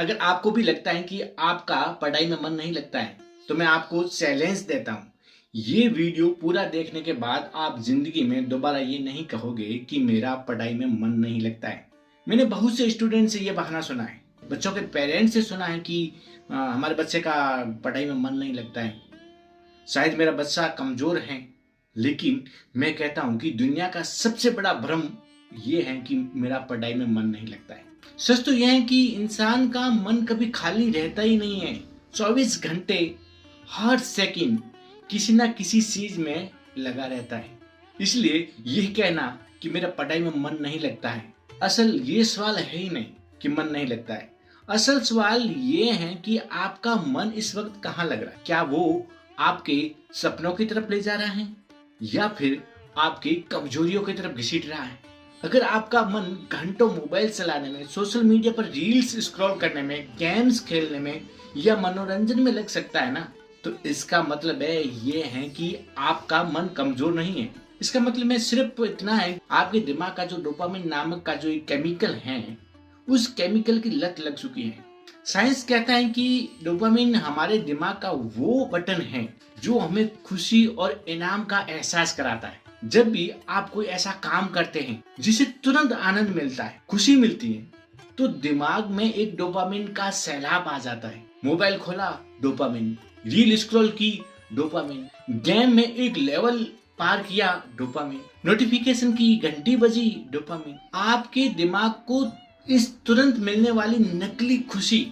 अगर आपको भी लगता है कि आपका पढ़ाई में मन नहीं लगता है, तो मैं आपको चैलेंज देता हूँ। ये वीडियो पूरा देखने के बाद आप जिंदगी में दोबारा ये नहीं कहोगे कि मेरा पढ़ाई में मन नहीं लगता है। मैंने बहुत से स्टूडेंट से ये बहाना सुना है, बच्चों के पेरेंट्स से सुना है कि हमारे बच्चे का पढ़ाई में मन नहीं लगता है, शायद मेरा बच्चा कमजोर है। लेकिन मैं कहता हूं कि दुनिया का सबसे बड़ा भ्रम ये है कि मेरा पढ़ाई में मन नहीं लगता है। सच तो यह है कि इंसान का मन कभी खाली रहता ही नहीं है। 24 घंटे हर सेकंड किसी ना किसी चीज में लगा रहता है। इसलिए यह कहना कि मेरा पढ़ाई में मन नहीं लगता है, असल ये सवाल है ही नहीं कि मन नहीं लगता है। असल सवाल ये है कि आपका मन इस वक्त कहाँ लग रहा है। क्या वो आपके सपनों की तरफ ले जा रहा है या फिर आपकी कमजोरियों की तरफ घसीट रहा है। अगर आपका मन घंटों मोबाइल चलाने में, सोशल मीडिया पर रील्स स्क्रॉल करने में, गेम्स खेलने में या मनोरंजन में लग सकता है ना, तो इसका मतलब है ये है कि आपका मन कमजोर नहीं है। इसका मतलब है सिर्फ इतना है, आपके दिमाग का जो डोपामिन नामक का जो एक केमिकल है, उस केमिकल की लत लग चुकी है। साइंस कहता है कि डोपामिन हमारे दिमाग का वो बटन है जो हमें खुशी और इनाम का एहसास कराता है। जब भी आप कोई ऐसा काम करते हैं जिसे तुरंत आनंद मिलता है, खुशी मिलती है, तो दिमाग में एक डोपामिन का सैलाब आ जाता है। मोबाइल खोला, डोपामिन, रील स्क्रॉल की, डोपामिन, गेम में एक लेवल पार किया, डोपामिन, नोटिफिकेशन की घंटी बजी, डोपामिन। आपके दिमाग को इस तुरंत मिलने वाली नकली खुशी,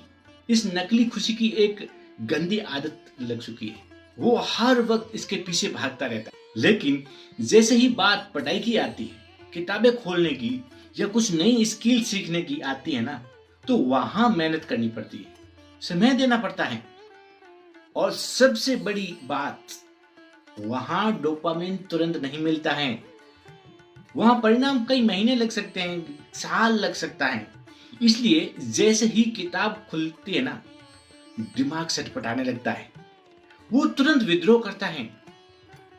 इस नकली खुशी की एक गंदी आदत लग चुकी है। वो हर वक्त इसके पीछे भागता रहता है। लेकिन जैसे ही बात पढ़ाई की आती है, किताबें खोलने की या कुछ नई स्किल सीखने की आती है ना, तो वहां मेहनत करनी पड़ती है, समय देना पड़ता है। और सबसे बड़ी बात, वहां डोपामिन तुरंत नहीं मिलता है। वहां परिणाम कई महीने लग सकते हैं, साल लग सकता है। इसलिए जैसे ही किताब खुलती है ना, दिमाग सटपटाने लगता है, वो तुरंत विद्रोह करता है,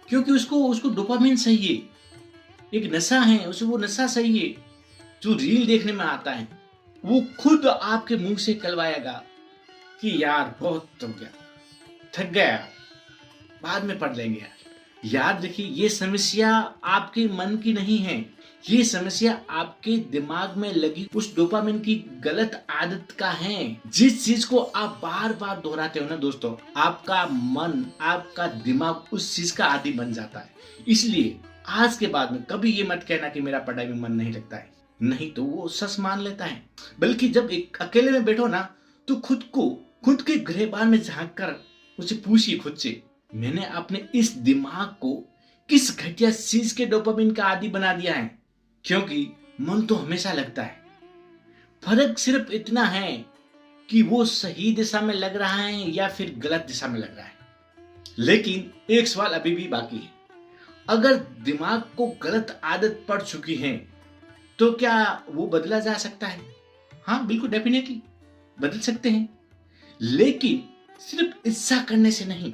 क्योंकि उसको उसको डोपामिन चाहिए, एक नशा है उसे, वो नशा चाहिए जो रील देखने में आता है। वो खुद आपके मुंह से कहलवाएगा कि यार बहुत हो गया, थक गया, बाद में पढ़ लेंगे यार। याद रखिए, ये समस्या आपके मन की नहीं है, ये समस्या आपके दिमाग में लगी उस डोपामिन की गलत आदत का है। जिस चीज को आप बार बार दोहराते हो ना दोस्तों, आपका मन, आपका दिमाग उस चीज का आदी बन जाता है। इसलिए आज के बाद में कभी ये मत कहना कि मेरा पढ़ाई में मन नहीं लगता है, नहीं तो वो सच मान लेता है। बल्कि जब एक अकेले में बैठो ना, तो खुद के गिरबान में झांक कर उसे पूछिए खुद से, मैंने अपने इस दिमाग को किस घटिया चीज के डोपामिन का आदी बना दिया है। क्योंकि मन तो हमेशा लगता है, फर्क सिर्फ इतना है कि वो सही दिशा में लग रहा है या फिर गलत दिशा में लग रहा है। लेकिन एक सवाल अभी भी बाकी है, अगर दिमाग को गलत आदत पड़ चुकी है तो क्या वो बदला जा सकता है? हाँ बिल्कुल, डेफिनेटली बदल सकते हैं, लेकिन सिर्फ इच्छा करने से नहीं।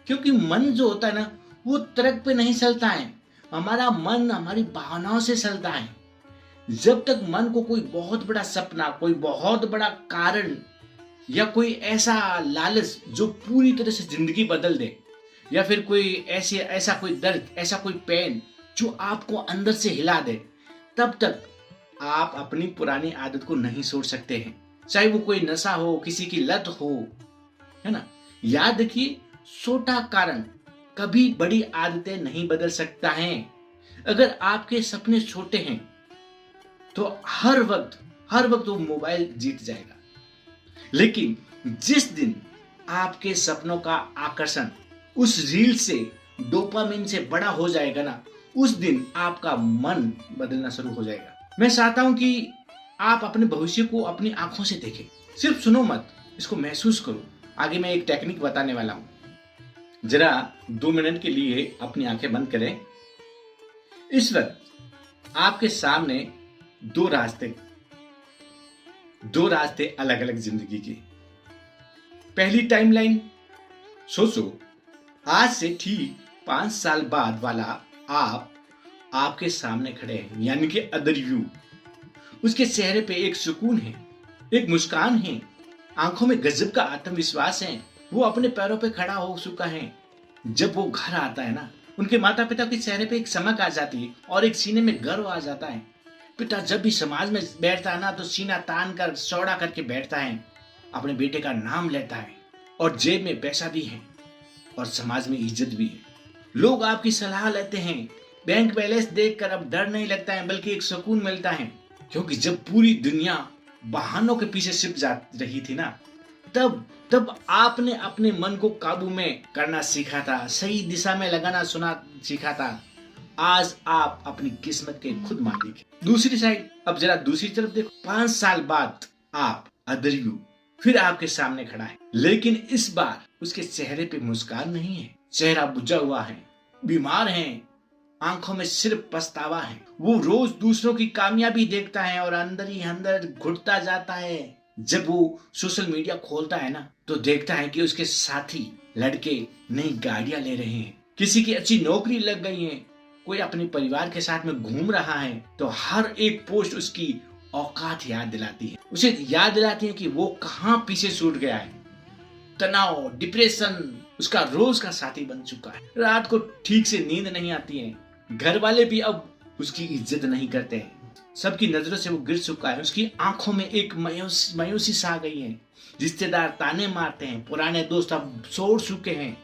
क्योंकि मन जो होता है ना, वो तर्क पे नहीं चलता है, हमारा मन हमारी भावनाओं से चलता है। जब तक मन को कोई बहुत बड़ा सपना, कोई बहुत बड़ा कारण या कोई ऐसा लालच जो पूरी तरह से जिंदगी बदल दे, या फिर कोई ऐसा कोई दर्द, ऐसा कोई पेन जो आपको अंदर से हिला दे, तब तक आप अपनी पुरानी आदत को नहीं छोड़ सकते हैं। चाहे वो कोई नशा हो, किसी की लत हो, है ना। याद रखिए, छोटा कारण कभी बड़ी आदतें नहीं बदल सकता है। अगर आपके सपने छोटे हैं तो हर वक्त वो मोबाइल जीत जाएगा। लेकिन जिस दिन आपके सपनों का आकर्षण उस रील से, डोपामिन से बड़ा हो जाएगा ना, उस दिन आपका मन बदलना शुरू हो जाएगा। मैं चाहता हूं कि आप अपने भविष्य को अपनी आंखों से देखें, सिर्फ सुनो मत, इसको महसूस करो। आगे मैं एक टेक्निक बताने वाला हूं, जरा 2 मिनट के लिए अपनी आंखें बंद करें। इस वक्त आपके सामने दो रास्ते अलग अलग जिंदगी के। पहली टाइमलाइन, सोचो आज से ठीक 5 साल बाद वाला आप आपके सामने खड़े हैं, यानी कि अदर यू। उसके चेहरे पे एक सुकून है, एक मुस्कान है, आंखों में गजब का आत्मविश्वास है, वो अपने पैरों पे खड़ा हो चुका है। जब वो घर आता है ना, उनके माता पिता के चेहरे पे एक चमक आ जाती है और एक सीने में गर्व आ जाता है। पिता जब भी समाज में बैठता है ना, तो सीना तान कर चौड़ा करके बैठता है, अपने बेटे का नाम लेता है और जेब में पैसा भी है और समाज में इज्जत भी है। लोग आपकी सलाह लेते हैं। बैंक बैलेंस देखकर अब डर नहीं लगता है, बल्कि एक सुकून मिलता है। क्योंकि जब पूरी दुनिया बहानों के पीछे छिप जा रही थी ना, तब आपने अपने मन को काबू में करना सीखा था, सही दिशा में लगाना सुना सीखा था। आज आप अपनी किस्मत के खुद मालिक हैं। दूसरी साइड, अब जरा दूसरी तरफ देखो। 5 साल बाद आप अदरियो फिर आपके सामने खड़ा है, लेकिन इस बार उसके चेहरे पे मुस्कान नहीं है। चेहरा बुझा हुआ है, बीमार है, आंखों में सिर्फ पछतावा है। वो रोज दूसरों की कामयाबी देखता है और अंदर ही अंदर घुटता जाता है। जब वो सोशल मीडिया खोलता है ना, तो देखता है कि उसके साथी लड़के नई गाड़ियां ले रहे हैं, किसी की अच्छी नौकरी लग गई है, कोई अपने परिवार के साथ में घूम रहा है। तो हर एक पोस्ट उसकी औकात याद दिलाती है, उसे याद दिलाती है कि वो कहाँ पीछे छूट गया है। तनाव, डिप्रेशन उसका रोज का साथी बन चुका है। रात को ठीक से नींद नहीं आती है, घर वाले भी अब उसकी इज्जत नहीं करते हैं, सबकी नजरों से वो गिर चुका है। उसकी आंखों में एक मायूसी सा आ गई है। रिश्तेदार ताने मारते हैं, पुराने दोस्त अब छोड़ चुके हैं,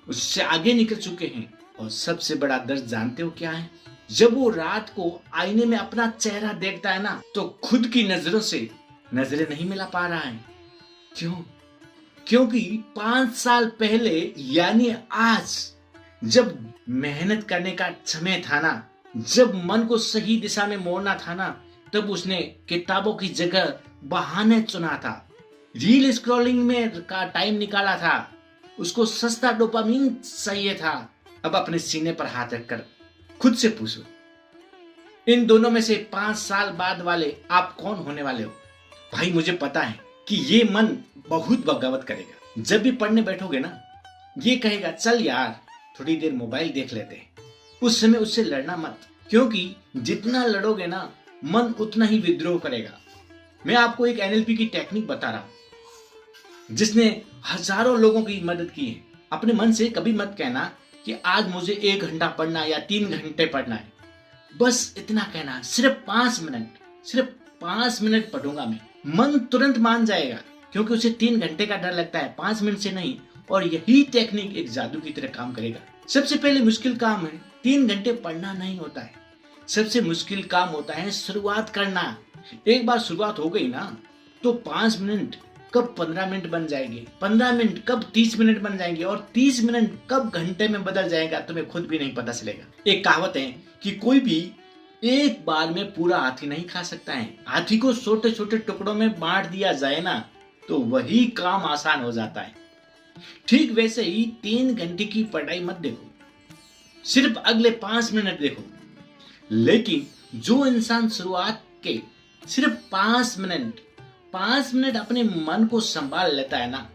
उससे आगे निकल चुके हैं। और सबसे बड़ा दर्द जानते हो क्या है? जब वो रात को आईने में अपना चेहरा देखता है ना, तो खुद की नजरों से नजरें नहीं मिला पा रहा है। क्यों? क्योंकि 5 साल पहले यानी आज, जब मेहनत करने का समय था ना, जब मन को सही दिशा में मोड़ना था ना, तब उसने किताबों की जगह बहाने चुना था, रील स्क्रॉलिंग में का टाइम निकाला था, उसको सस्ता डोपामीन चाहिए था। अब अपने सीने पर हाथ रखकर खुद से पूछो, इन दोनों में से 5 साल बाद वाले आप कौन होने वाले हो? भाई मुझे पता है कि ये मन बहुत बगावत करेगा। जब भी पढ़ने बैठोगे ना, ये कहेगा चल यार थोड़ी देर मोबाइल देख लेते हैं। उस समय उससे लड़ना मत, क्योंकि जितना लड़ोगे ना, मन उतना ही विद्रोह करेगा। मैं आपको एक एनएलपी की टेक्निक बता रहा हूं, जिसने हजारों लोगों की मदद की है। अपने मन से कभी मत कहना कि आज मुझे 1 घंटा पढ़ना या 3 घंटे पढ़ना है। बस इतना कहना, सिर्फ 5 मिनट पढ़ूंगा मैं। मन तुरंत मान जाएगा, क्योंकि उसे 3 घंटे का डर लगता है, 5 मिनट से नहीं। और यही टेक्निक एक जादू की तरह काम करेगा। सबसे पहले मुश्किल काम है 3 घंटे पढ़ना नहीं होता है। सबसे मुश्किल काम होता है शुरुआत करना। एक बार शुरुआत हो गई ना, तो 5 मिनट कब 15 मिनट बन जाएंगे, 15 मिनट कब 30 मिनट बन जाएंगे, और 30 मिनट कब घंटे में बदल जाएगा, तुम्हें खुद भी नहीं पता चलेगा। एक कहावत है कि कोई भी एक बार में पूरा हाथी नहीं खा सकता है। हाथी को छोटे छोटे टुकड़ों में बांट दिया जाए ना, तो वही काम आसान हो जाता है। ठीक वैसे ही 3 घंटे की पढ़ाई मत देखो, सिर्फ अगले 5 मिनट देखो। लेकिन जो इंसान शुरुआत के सिर्फ 5 मिनट अपने मन को संभाल लेता है ना,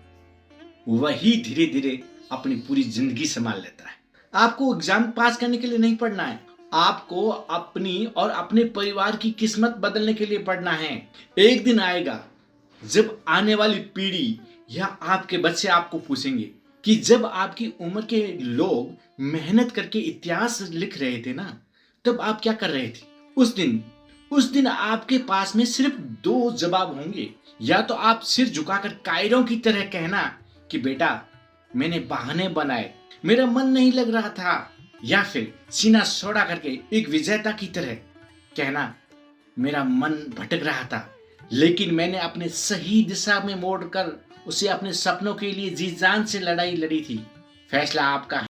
वही धीरे धीरे अपनी पूरी जिंदगी संभाल लेता है। आपको एग्जाम पास करने के लिए नहीं पढ़ना है, आपको अपनी और अपने परिवार की किस्मत बदलने के लिए पढ़ना है। एक दिन आएगा जब आने वाली पीढ़ी या आपके बच्चे आपको पूछेंगे कि जब आपकी उम्र के लोग मेहनत करके इतिहास लिख रहे थे ना, तब आप क्या कर रहे थे? उस दिन आपके पास में सिर्फ 2 जवाब होंगे। या तो आप सिर झुकाकर कायरों की तरह कहना कि बेटा मैंने बहाने बनाए, मेरा मन नहीं लग रहा था, या फिर सीना चौड़ा करके एक विजेता की तरह कहना मेरा मन भटक रहा था, लेकिन मैंने अपने सही दिशा में मोड़कर उसे अपने सपनों के लिए जी जान से लड़ाई लड़ी थी। फैसला आपका है।